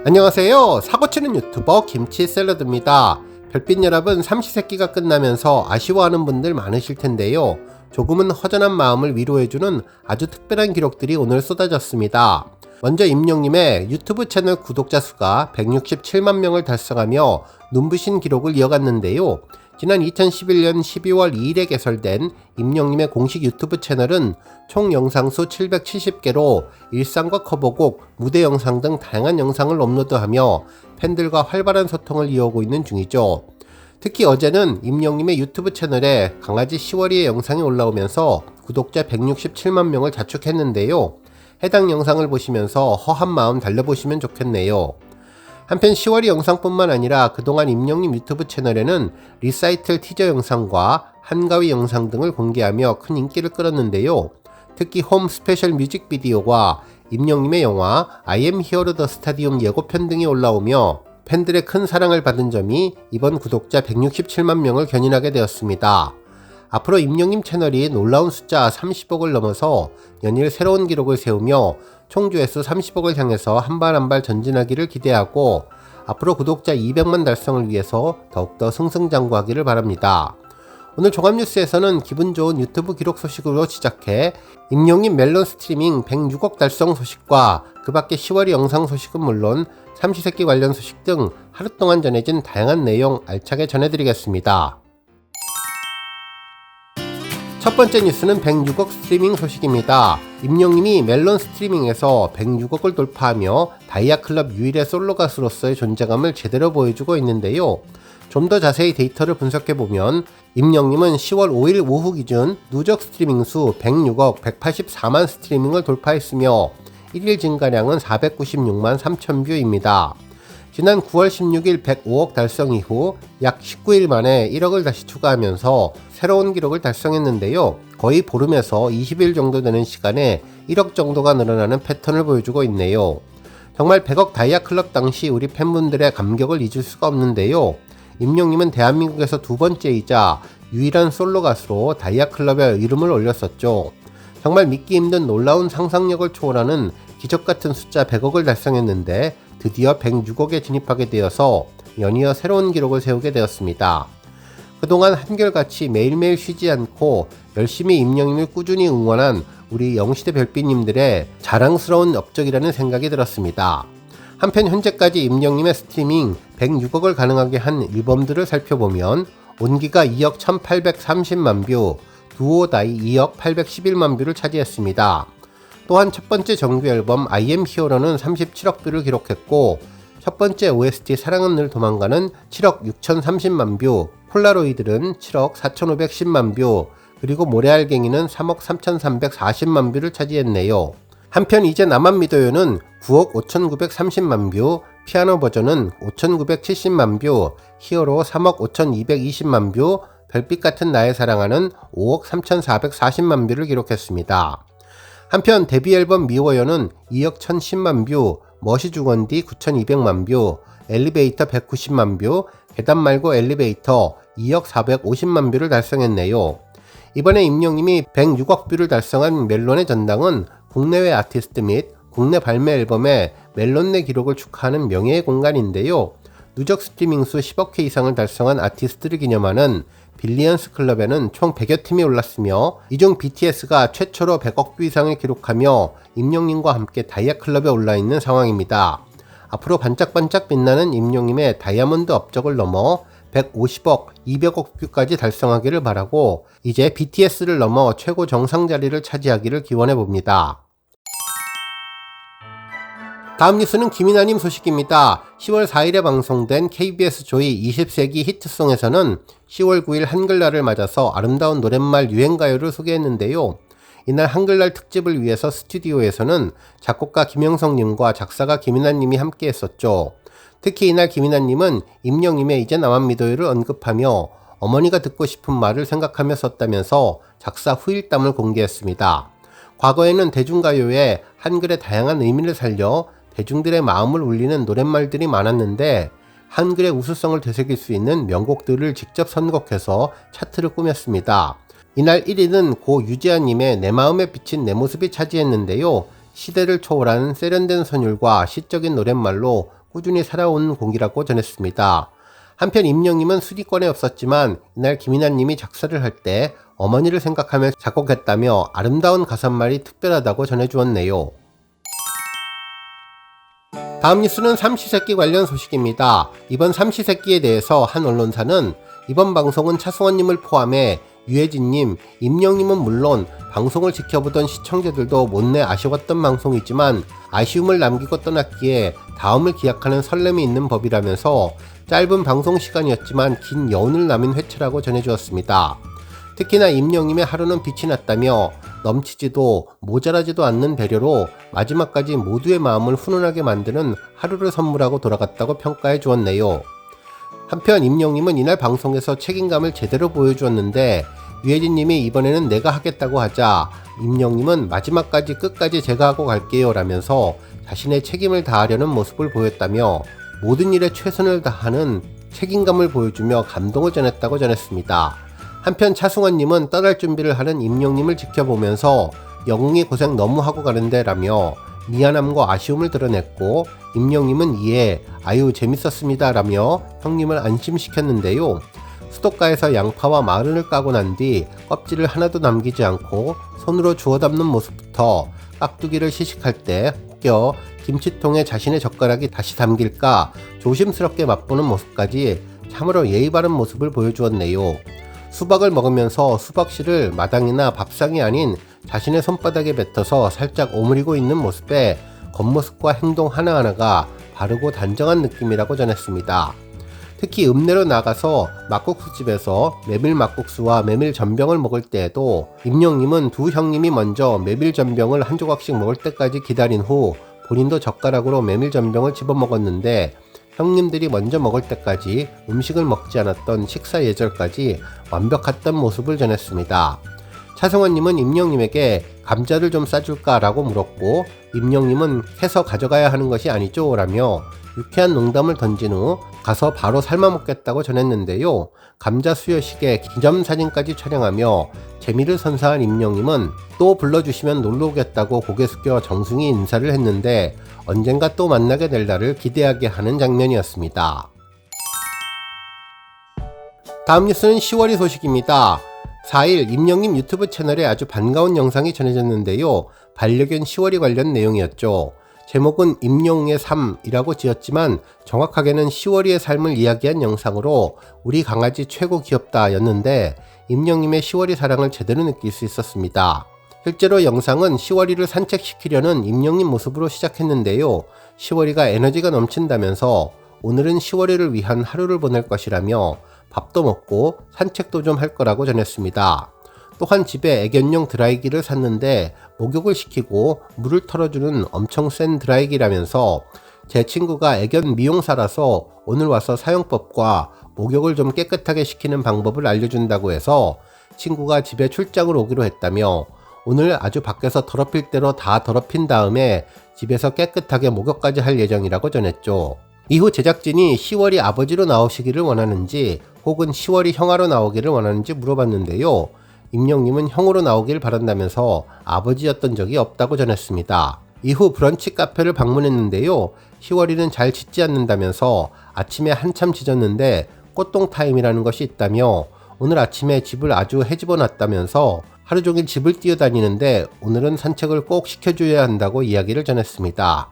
안녕하세요. 사고치는 유튜버 김치샐러드입니다. 별빛 여러분, 삼시세끼가 끝나면서 아쉬워하는 분들 많으실 텐데요. 조금은 허전한 마음을 위로해주는 아주 특별한 기록들이 오늘 쏟아졌습니다. 먼저 임용님의 유튜브 채널 구독자 수가 167만 명을 달성하며 눈부신 기록을 이어갔는데요. 지난 2011년 12월 2일에 개설된 임용님의 공식 유튜브 채널은 총 영상수 770개로 일상과 커버곡, 무대 영상 등 다양한 영상을 업로드하며 팬들과 활발한 소통을 이어오고 있는 중이죠. 특히 어제는 임용님의 유튜브 채널에 강아지 시월이의 영상이 올라오면서 구독자 167만 명을 자축했는데요. 해당 영상을 보시면서 허한 마음 달래보시면 좋겠네요. 한편 시월이 영상뿐만 아니라 그동안 임용님 유튜브 채널에는 리사이틀 티저 영상과 한가위 영상 등을 공개하며 큰 인기를 끌었는데요. 특히 홈 스페셜 뮤직비디오와 임용님의 영화 I am Hero the Stadium 예고편 등이 올라오며 팬들의 큰 사랑을 받은 점이 이번 구독자 167만 명을 견인하게 되었습니다. 앞으로 임용님 채널이 놀라운 숫자 30억을 넘어서 연일 새로운 기록을 세우며 총 조회수 30억을 향해서 한 발 한 발 전진하기를 기대하고 앞으로 구독자 200만 달성을 위해서 더욱더 승승장구하기를 바랍니다. 오늘 종합뉴스에서는 기분 좋은 유튜브 기록 소식으로 시작해 임용님 멜론 스트리밍 106억 달성 소식과 그 밖에 10월이 영상 소식은 물론 삼시세끼 관련 소식 등 하루 동안 전해진 다양한 내용 알차게 전해드리겠습니다. 첫 번째 뉴스는 106억 스트리밍 소식입니다. 임용님이 멜론 스트리밍에서 106억을 돌파하며 다이아클럽 유일의 솔로 가수로서의 존재감을 제대로 보여주고 있는데요. 좀 더 자세히 데이터를 분석해보면 임용님은 10월 5일 오후 기준 누적 스트리밍 수 106억 184만 스트리밍을 돌파했으며 1일 증가량은 496만 3천 뷰입니다. 지난 9월 16일 105억 달성 이후 약 19일 만에 1억을 다시 추가하면서 새로운 기록을 달성했는데요. 거의 보름에서 20일 정도 되는 시간에 1억 정도가 늘어나는 패턴을 보여주고 있네요. 정말 100억 다이아클럽 당시 우리 팬분들의 감격을 잊을 수가 없는데요. 임용님은 대한민국에서 두 번째이자 유일한 솔로 가수로 다이아클럽에 이름을 올렸었죠. 정말 믿기 힘든 놀라운 상상력을 초월하는 기적같은 숫자 100억을 달성했는데 드디어 106억에 진입하게 되어서 연이어 새로운 기록을 세우게 되었습니다. 그동안 한결같이 매일매일 쉬지 않고 열심히 임용님을 꾸준히 응원한 우리 영시대 별빛님들의 자랑스러운 업적이라는 생각이 들었습니다. 한편 현재까지 임용님의 스트리밍 106억을 가능하게 한 앨범들을 살펴보면 온기가 2억 1830만 뷰, 두오다이 2억 811만 뷰를 차지했습니다. 또한 첫 번째 정규 앨범 I am Hero는 37억 뷰를 기록했고 첫 번째 OST 사랑은 늘 도망가는 7억 6030만 뷰, 폴라로이드는 7억 4510만 뷰, 그리고 모래알갱이는 3억 3340만 뷰를 차지했네요. 한편 이제 나만 믿어요는 9억 5930만 뷰, 피아노 버전은 5970만 뷰, 히어로 3억 5220만 뷰, 별빛 같은 나의 사랑하는 5억 3440만 뷰를 기록했습니다. 한편 데뷔 앨범 미워요는 2억 1010만 뷰, 멋이 주건디 9200만 뷰, 엘리베이터 190만 뷰, 계단 말고 엘리베이터 2억 450만 뷰를 달성했네요. 이번에 임용님이 106억 뷰를 달성한 멜론의 전당은 국내외 아티스트 및 국내 발매 앨범의 멜론 내 기록을 축하하는 명예의 공간인데요. 누적 스트리밍 수 10억 회 이상을 달성한 아티스트를 기념하는 빌리언스 클럽에는 총 100여 팀이 올랐으며 이 중 BTS가 최초로 100억 뷰 이상을 기록하며 임용님과 함께 다이아클럽에 올라있는 상황입니다. 앞으로 반짝반짝 빛나는 임용님의 다이아몬드 업적을 넘어 150억, 200억 뷰까지 달성하기를 바라고 이제 BTS를 넘어 최고 정상 자리를 차지하기를 기원해봅니다. 다음 뉴스는 김이나님 소식입니다. 10월 4일에 방송된 KBS 조이 20세기 히트송에서는 10월 9일 한글날을 맞아서 아름다운 노랫말 유행가요를 소개했는데요. 이날 한글날 특집을 위해서 스튜디오에서는 작곡가 김영성님과 작사가 김이나님이 함께 했었죠. 특히 이날 김이나님은 임영님의 이제 나만 믿어요를 언급하며 어머니가 듣고 싶은 말을 생각하며 썼다면서 작사 후일담을 공개했습니다. 과거에는 대중가요에 한글의 다양한 의미를 살려 대중들의 마음을 울리는 노랫말들이 많았는데 한글의 우수성을 되새길 수 있는 명곡들을 직접 선곡해서 차트를 꾸몄습니다. 이날 1위는 고 유지아님의 내 마음에 비친 내 모습이 차지했는데요. 시대를 초월한 세련된 선율과 시적인 노랫말로 꾸준히 살아온 곡이라고 전했습니다. 한편 임영님은 순위권에 없었지만 이날 김이나님이 작사를 할 때 어머니를 생각하며 작곡했다며 아름다운 가사말이 특별하다고 전해주었네요. 다음 뉴스는 삼시세끼 관련 소식입니다. 이번 삼시세끼에 대해서 한 언론사는 이번 방송은 차승원님을 포함해 유해진님, 임영님은 물론 방송을 지켜보던 시청자들도 못내 아쉬웠던 방송이지만 아쉬움을 남기고 떠났기에 다음을 기약하는 설렘이 있는 법이라면서 짧은 방송 시간이었지만 긴 여운을 남긴 회차라고 전해주었습니다. 특히나 임영님의 하루는 빛이 났다며 넘치지도 모자라지도 않는 배려로 마지막까지 모두의 마음을 훈훈하게 만드는 하루를 선물하고 돌아갔다고 평가해 주었네요. 한편 임영님은 이날 방송에서 책임감을 제대로 보여주었는데 유해진님이 이번에는 내가 하겠다고 하자 임영님은 마지막까지 끝까지 제가 하고 갈게요 라면서 자신의 책임을 다하려는 모습을 보였다며 모든 일에 최선을 다하는 책임감을 보여주며 감동을 전했다고 전했습니다. 한편 차승원님은 떠날 준비를 하는 임영님을 지켜보면서 영웅이 고생 너무 하고 가는데 라며 미안함과 아쉬움을 드러냈고 임영님은 이에 아유 재밌었습니다 라며 형님을 안심시켰는데요. 수도가에서 양파와 마른을 까고 난 뒤 껍질을 하나도 남기지 않고 손으로 주워 담는 모습부터 깍두기를 시식할 때 혹여 김치통에 자신의 젓가락이 다시 담길까 조심스럽게 맛보는 모습까지 참으로 예의 바른 모습을 보여주었네요. 수박을 먹으면서 수박씨를 마당이나 밥상이 아닌 자신의 손바닥에 뱉어서 살짝 오므리고 있는 모습에 겉모습과 행동 하나하나가 바르고 단정한 느낌이라고 전했습니다. 특히 읍내로 나가서 막국수집에서 메밀 막국수와 메밀 전병을 먹을 때에도 임영님은 두 형님이 먼저 메밀 전병을 한 조각씩 먹을 때까지 기다린 후 본인도 젓가락으로 메밀 전병을 집어 먹었는데 형님들이 먼저 먹을 때까지 음식을 먹지 않았던 식사 예절까지 완벽했던 모습을 전했습니다. 차승원님은 임영님에게 감자를 좀 싸줄까 라고 물었고 임영님은 해서 가져가야 하는 것이 아니죠 라며 유쾌한 농담을 던진 후 가서 바로 삶아 먹겠다고 전했는데요. 감자 수여식에 기념사진까지 촬영하며 재미를 선사한 임영님은 또 불러주시면 놀러 오겠다고 고개 숙여 정중히 인사를 했는데 언젠가 또 만나게 될 날을 기대하게 하는 장면이었습니다. 다음 뉴스는 10월이 소식입니다. 4일 임영님 유튜브 채널에 아주 반가운 영상이 전해졌는데요. 반려견 10월이 관련 내용이었죠. 제목은 임영웅의 삶이라고 지었지만 정확하게는 10월이의 삶을 이야기한 영상으로 우리 강아지 최고 귀엽다 였는데 임영님의 10월이 사랑을 제대로 느낄 수 있었습니다. 실제로 영상은 10월이를 산책시키려는 임영님 모습으로 시작했는데요. 10월이가 에너지가 넘친다면서 오늘은 10월이를 위한 하루를 보낼 것이라며 밥도 먹고 산책도 좀 할 거라고 전했습니다. 또한 집에 애견용 드라이기를 샀는데 목욕을 시키고 물을 털어주는 엄청 센 드라이기라면서 제 친구가 애견 미용사라서 오늘 와서 사용법과 목욕을 좀 깨끗하게 시키는 방법을 알려준다고 해서 친구가 집에 출장을 오기로 했다며 오늘 아주 밖에서 더럽힐 대로 다 더럽힌 다음에 집에서 깨끗하게 목욕까지 할 예정이라고 전했죠. 이후 제작진이 10월이 아버지로 나오시기를 원하는지 혹은 10월이 형아로 나오기를 원하는지 물어봤는데요. 임영님은 형으로 나오길 바란다면서 아버지였던 적이 없다고 전했습니다. 이후 브런치 카페를 방문했는데요. 10월이는 잘 짖지 않는다면서 아침에 한참 짖었는데 꽃동 타임이라는 것이 있다며 오늘 아침에 집을 아주 헤집어 놨다면서 하루 종일 집을 뛰어다니는데 오늘은 산책을 꼭 시켜줘야 한다고 이야기를 전했습니다.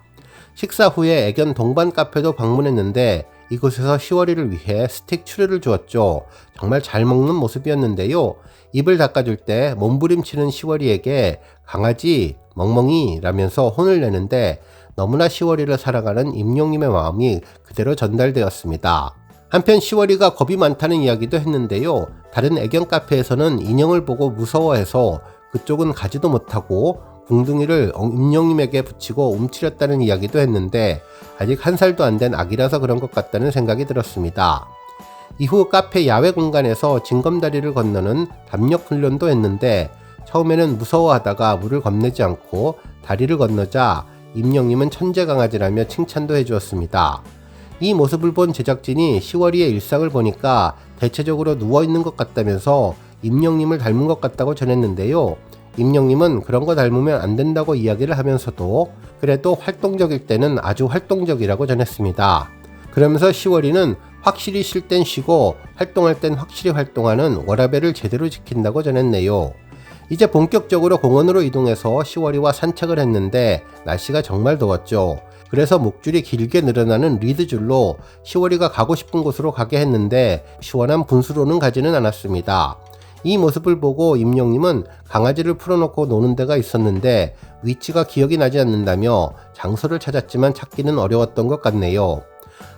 식사 후에 애견 동반 카페도 방문했는데 이곳에서 10월이를 위해 스틱 추리를 주었죠. 정말 잘 먹는 모습이었는데요. 입을 닦아줄 때 몸부림치는 10월이에게 강아지 멍멍이 라면서 혼을 내는데 너무나 10월이를 사랑하는 임영님의 마음이 그대로 전달되었습니다. 한편 10월이가 겁이 많다는 이야기도 했는데요. 다른 애견 카페에서는 인형을 보고 무서워해서 그쪽은 가지도 못하고 궁둥이를 임영님에게 붙이고 움츠렸다는 이야기도 했는데 아직 1살도 안 된 아기라서 그런 것 같다는 생각이 들었습니다. 이후 카페 야외 공간에서 징검다리를 건너는 담력 훈련도 했는데 처음에는 무서워하다가 물을 건네지 않고 다리를 건너자 임영님은 천재 강아지라며 칭찬도 해주었습니다. 이 모습을 본 제작진이 10월이의 일상을 보니까 대체적으로 누워있는 것 같다면서 임영님을 닮은 것 같다고 전했는데요. 임영님은 그런 거 닮으면 안 된다고 이야기를 하면서도 그래도 활동적일 때는 아주 활동적이라고 전했습니다. 그러면서 10월이는 확실히 쉴 땐 쉬고 활동할 땐 확실히 활동하는 워라밸을 제대로 지킨다고 전했네요. 이제 본격적으로 공원으로 이동해서 10월이와 산책을 했는데 날씨가 정말 더웠죠. 그래서 목줄이 길게 늘어나는 리드줄로 10월이가 가고 싶은 곳으로 가게 했는데 시원한 분수로는 가지는 않았습니다. 이 모습을 보고 임영님은 강아지를 풀어놓고 노는 데가 있었는데 위치가 기억이 나지 않는다며 장소를 찾았지만 찾기는 어려웠던 것 같네요.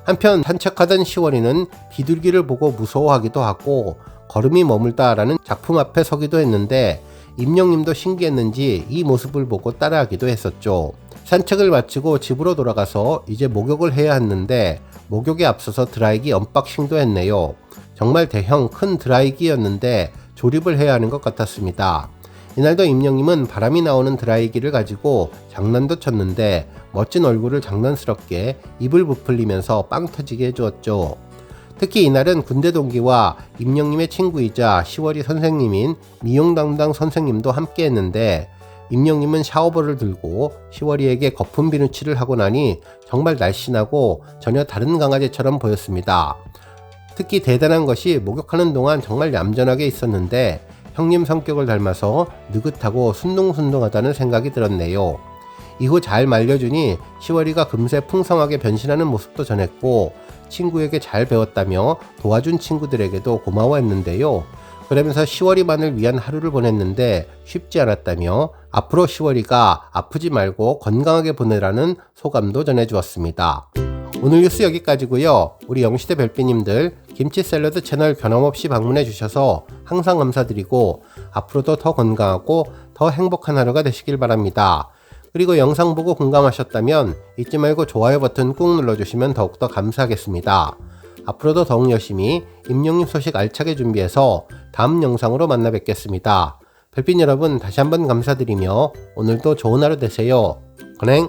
한편 산책하던 10월이는 비둘기를 보고 무서워하기도 하고 걸음이 머물다라는 작품 앞에 서기도 했는데 임영님도 신기했는지 이 모습을 보고 따라하기도 했었죠. 산책을 마치고 집으로 돌아가서 이제 목욕을 해야 했는데 목욕에 앞서서 드라이기 언박싱도 했네요. 정말 대형 큰 드라이기였는데 조립을 해야 하는 것 같았습니다. 이날도 임영님은 바람이 나오는 드라이기를 가지고 장난도 쳤는데 멋진 얼굴을 장난스럽게 입을 부풀리면서 빵 터지게 해주었죠. 특히 이날은 군대 동기와 임영님의 친구이자 10월이 선생님인 미용 담당 선생님도 함께 했는데 임영님은 샤워볼을 들고 10월이에게 거품 비누칠을 하고 나니 정말 날씬하고 전혀 다른 강아지처럼 보였습니다. 특히 대단한 것이 목욕하는 동안 정말 얌전하게 있었는데 형님 성격을 닮아서 느긋하고 순둥순둥하다는 생각이 들었네요. 이후 잘 말려주니 10월이가 금세 풍성하게 변신하는 모습도 전했고 친구에게 잘 배웠다며 도와준 친구들에게도 고마워했는데요. 그러면서 10월이만을 위한 하루를 보냈는데 쉽지 않았다며 앞으로 10월이가 아프지 말고 건강하게 보내라는 소감도 전해주었습니다. 오늘 뉴스 여기까지고요. 우리 영시대 별빛님들 김치 샐러드 채널 변함없이 방문해 주셔서 항상 감사드리고 앞으로도 더 건강하고 더 행복한 하루가 되시길 바랍니다. 그리고 영상 보고 공감하셨다면 잊지 말고 좋아요 버튼 꾹 눌러주시면 더욱더 감사하겠습니다. 앞으로도 더욱 열심히 임영님 소식 알차게 준비해서 다음 영상으로 만나 뵙겠습니다. 별빛 여러분 다시 한번 감사드리며 오늘도 좋은 하루 되세요. 건행!